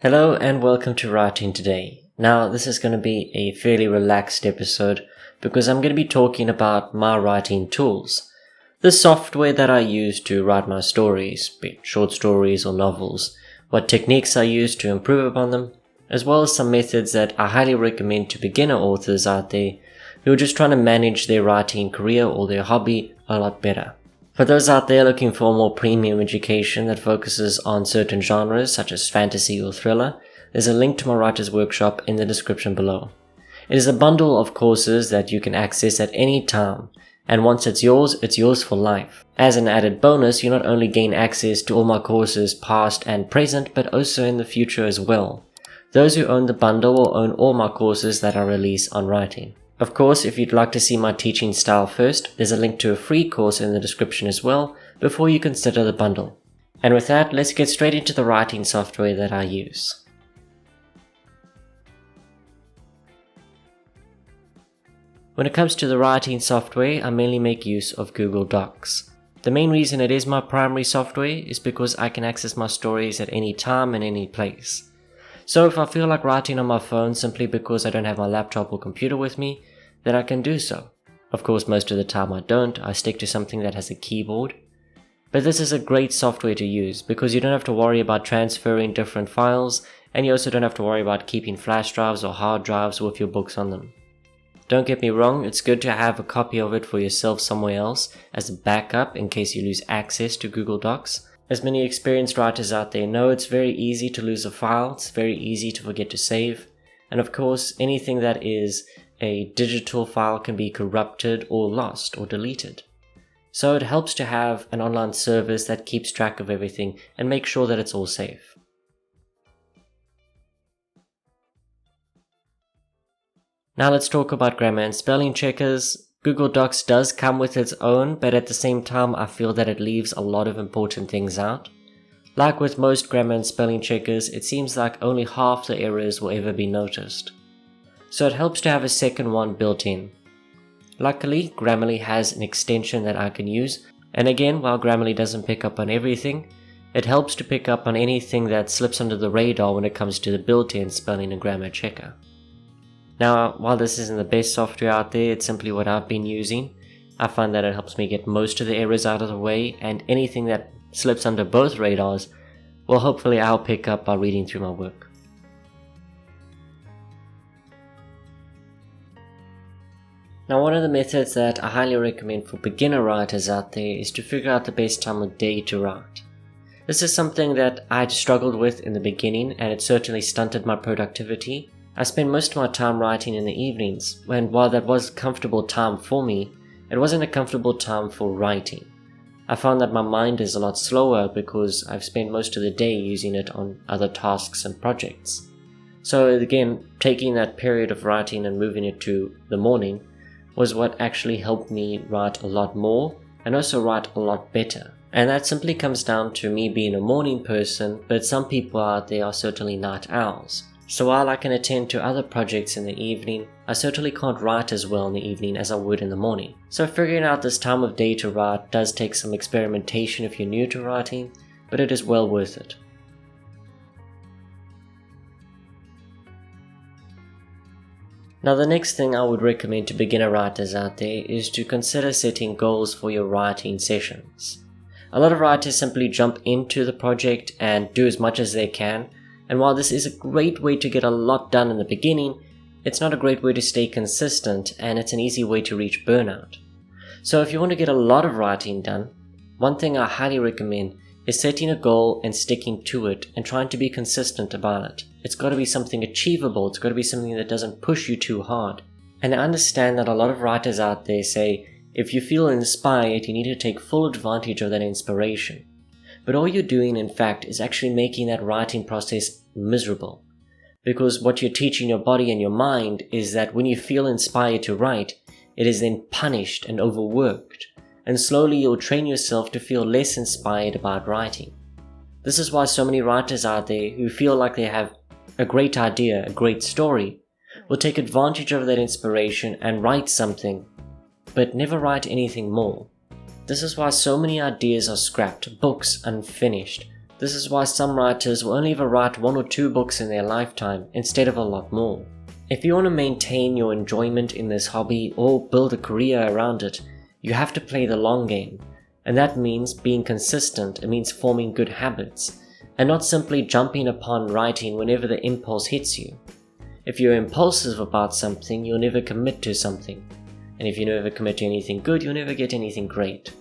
Hello and welcome to Writing Today. Now this is going to be a fairly relaxed episode because I'm going to be talking about my writing tools. The software that I use to write my stories, be it short stories or novels, what techniques I use to improve upon them, as well as some methods that I highly recommend to beginner authors out there who are just trying to manage their writing career or their hobby a lot better. For those out there looking for a more premium education that focuses on certain genres such as fantasy or thriller, there's a link to my writer's workshop in the description below. It is a bundle of courses that you can access at any time, and once it's yours for life. As an added bonus, you not only gain access to all my courses past and present, but also in the future as well. Those who own the bundle will own all my courses that I release on writing. Of course, if you'd like to see my teaching style first, there's a link to a free course in the description as well before you consider the bundle. And with that, let's get straight into the writing software that I use. When it comes to the writing software, I mainly make use of Google Docs. The main reason it is my primary software is because I can access my stories at any time and any place. So if I feel like writing on my phone simply because I don't have my laptop or computer with me, then I can do so. Of course, most of the time I don't. I stick to something that has a keyboard. But this is a great software to use because you don't have to worry about transferring different files, and you also don't have to worry about keeping flash drives or hard drives with your books on them. Don't get me wrong, it's good to have a copy of it for yourself somewhere else as a backup in case you lose access to Google Docs. As many experienced writers out there know, it's very easy to lose a file, it's very easy to forget to save, and of course anything that is a digital file can be corrupted or lost or deleted. So it helps to have an online service that keeps track of everything and makes sure that it's all safe. Now let's talk about grammar and spelling checkers. Google Docs does come with its own, but at the same time I feel that it leaves a lot of important things out. Like with most grammar and spelling checkers, it seems like only half the errors will ever be noticed. So it helps to have a second one built in. Luckily, Grammarly has an extension that I can use, and again, while Grammarly doesn't pick up on everything, it helps to pick up on anything that slips under the radar when it comes to the built-in spelling and grammar checker. Now, while this isn't the best software out there, it's simply what I've been using. I find that it helps me get most of the errors out of the way, and anything that slips under both radars, well, hopefully I'll pick up by reading through my work. Now, one of the methods that I highly recommend for beginner writers out there is to figure out the best time of day to write. This is something that I'd struggled with in the beginning, and it certainly stunted my productivity. I spend most of my time writing in the evenings, and while that was a comfortable time for me, it wasn't a comfortable time for writing. I found that my mind is a lot slower because I've spent most of the day using it on other tasks and projects. So again, taking that period of writing and moving it to the morning was what actually helped me write a lot more and also write a lot better. And that simply comes down to me being a morning person, but some people out there are certainly night owls. So while I can attend to other projects in the evening, I certainly can't write as well in the evening as I would in the morning. So figuring out this time of day to write does take some experimentation if you're new to writing, but it is well worth it. Now the next thing I would recommend to beginner writers out there is to consider setting goals for your writing sessions. A lot of writers simply jump into the project and do as much as they can, and while this is a great way to get a lot done in the beginning, it's not a great way to stay consistent, and it's an easy way to reach burnout. So if you want to get a lot of writing done, one thing I highly recommend is setting a goal and sticking to it and trying to be consistent about it. It's got to be something achievable, it's got to be something that doesn't push you too hard. And I understand that a lot of writers out there say, if you feel inspired, you need to take full advantage of that inspiration. But all you're doing, in fact, is actually making that writing process miserable. Because what you're teaching your body and your mind is that when you feel inspired to write, it is then punished and overworked. And slowly you'll train yourself to feel less inspired about writing. This is why so many writers out there who feel like they have a great idea, a great story, will take advantage of that inspiration and write something, but never write anything more. This is why so many ideas are scrapped, books unfinished, This is why some writers will only ever write 1 or 2 books in their lifetime instead of a lot more. If you want to maintain your enjoyment in this hobby or build a career around it, you have to play the long game. And that means being consistent, it means forming good habits, and not simply jumping upon writing whenever the impulse hits you. If you're impulsive about something, you'll never commit to something. And if you never commit to anything good, you'll never get anything great.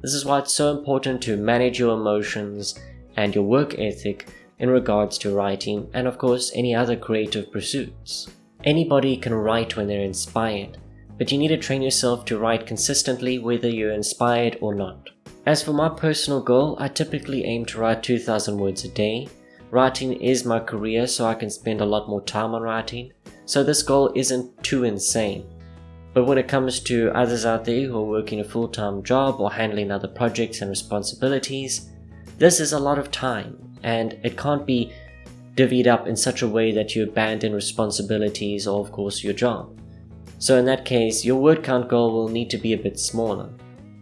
This is why it's so important to manage your emotions and your work ethic in regards to writing and of course any other creative pursuits. Anybody can write when they're inspired, but you need to train yourself to write consistently whether you're inspired or not. As for my personal goal, I typically aim to write 2,000 words a day. Writing is my career, so I can spend a lot more time on writing, so this goal isn't too insane. But when it comes to others out there who are working a full-time job or handling other projects and responsibilities, this is a lot of time, and it can't be divvied up in such a way that you abandon responsibilities or of course your job. So in that case, your word count goal will need to be a bit smaller.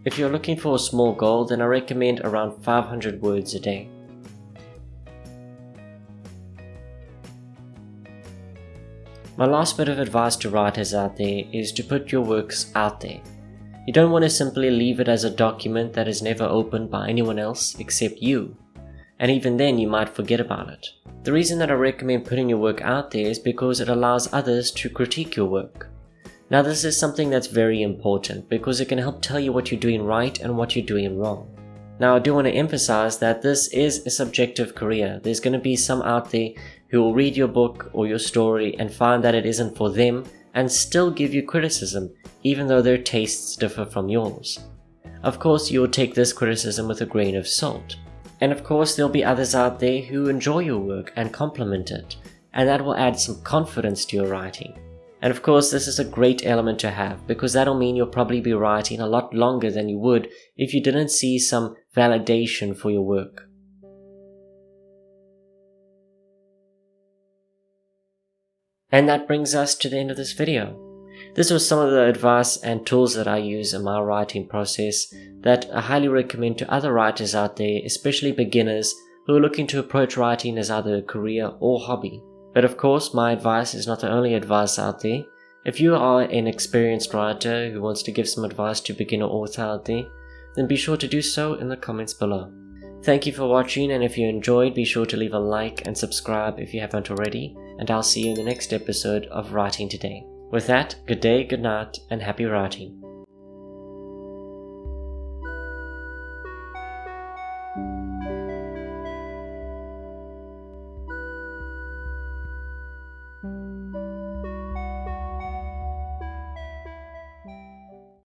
If you're looking for a small goal, then I recommend around 500 words a day. My last bit of advice to writers out there is to put your works out there. You don't want to simply leave it as a document that is never opened by anyone else except you. And even then you might forget about it. The reason that I recommend putting your work out there is because it allows others to critique your work. Now this is something that's very important because it can help tell you what you're doing right and what you're doing wrong. Now I do want to emphasize that this is a subjective career. There's going to be some out there who will read your book or your story and find that it isn't for them and still give you criticism, even though their tastes differ from yours. Of course, you will take this criticism with a grain of salt. And of course, there'll be others out there who enjoy your work and compliment it, and that will add some confidence to your writing. And of course, this is a great element to have, because that'll mean you'll probably be writing a lot longer than you would if you didn't see some validation for your work. And that brings us to the end of this video. This was some of the advice and tools that I use in my writing process that I highly recommend to other writers out there, especially beginners who are looking to approach writing as either a career or hobby. But of course, my advice is not the only advice out there. If you are an experienced writer who wants to give some advice to beginner author out there, then be sure to do so in the comments below. Thank you for watching, and if you enjoyed, be sure to leave a like and subscribe if you haven't already, and I'll see you in the next episode of Writing Today. With that, good day, good night, and happy writing.